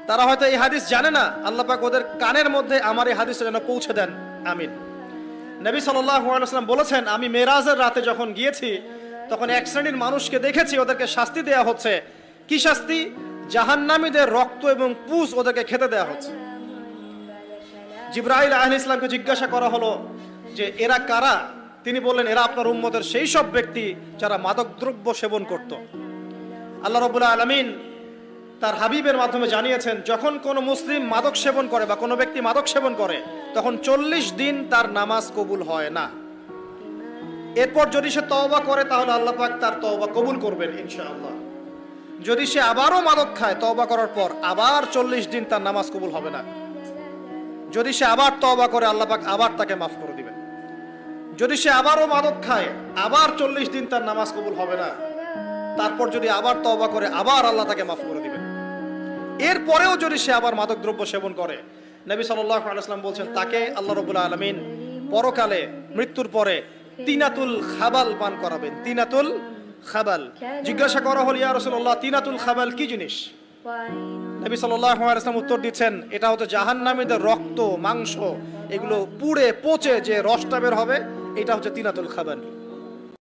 তারা হয়তো এই হাদিস জানে না, আল্লাহ পাক ওদের কানের মধ্যে আমার এই হাদিসটা যেন পৌঁছে দেন, আমিন। নবী সাল্লাল্লাহু আলাইহি ওয়াসাল্লাম বলেছেন, আমি মেরাজের রাতে যখন গিয়েছি তখন এক শ্রেণীর মানুষকে দেখেছি, ওদেরকে শাস্তি দেয়া হচ্ছে। কি শাস্তি? জাহান্নামীদের রক্ত এবং পুঁজ ওদেরকে খেতে দেয়া হচ্ছে। জিবরাইল আলাইহিস সালামকে জিজ্ঞাসা করা হলো যে এরা কারা? তিনি বললেন, এরা আপনার উম্মতের সেই সব ব্যক্তি যারা মাদকদ্রব্য সেবন করত। আল্লাহ রাব্বুল আলামিন তার হাবিবের মাধ্যমে জানিয়েছেন, যখন কোনো মুসলিম মাদক সেবন করে বা কোনো ব্যক্তি মাদক সেবন করে তখন 40 দিন তার নামাজ কবুল হয় না। এরপর যদি সে তওবা করে তাহলে আল্লাহ পাক তার তওবা কবুল করবেন ইনশাআল্লাহ। যদি সে আবারও মাদক খায় তওবা করার পর, আবার 40 দিন তার নামাজ কবুল হবে না। যদি সে আবার তওবা করে আল্লাহ পাক আবার তাকে মাফ করে দিবেন। যদি সে আবারও মাদক খায় আবার 40 দিন তার নামাজ কবুল হবে না। তারপর যদি আবার তওবা করে আবার আল্লাহ তাকে মাফ করে দিবেন। এরপরেও যদি সে আবার মাদক দ্রব্য সেবন করে, নবী সাল্লাল্লাহু আলাইহি ওয়াসাল্লাম বলছেন তাকে আল্লাহ রাব্বুল আলামিন পরকালে মৃত্যুর পরে তিনাতুল খাবাল পান করাবেন। তিনাতুল খাবাল। জিজ্ঞাসা করা হলো, ইয়া রাসূলুল্লাহ, তিনাতুল খাবাল কি জিনিস? নবী সাল্লাল্লাহু আলাইহি ওয়াসাল্লাম উত্তর দিচ্ছেন, এটা হচ্ছে জাহান্নামীদের রক্ত, মাংস, এগুলো পুড়ে পচে যে রসটা বের হবে, এটা হচ্ছে তিনাতুল খাবাল।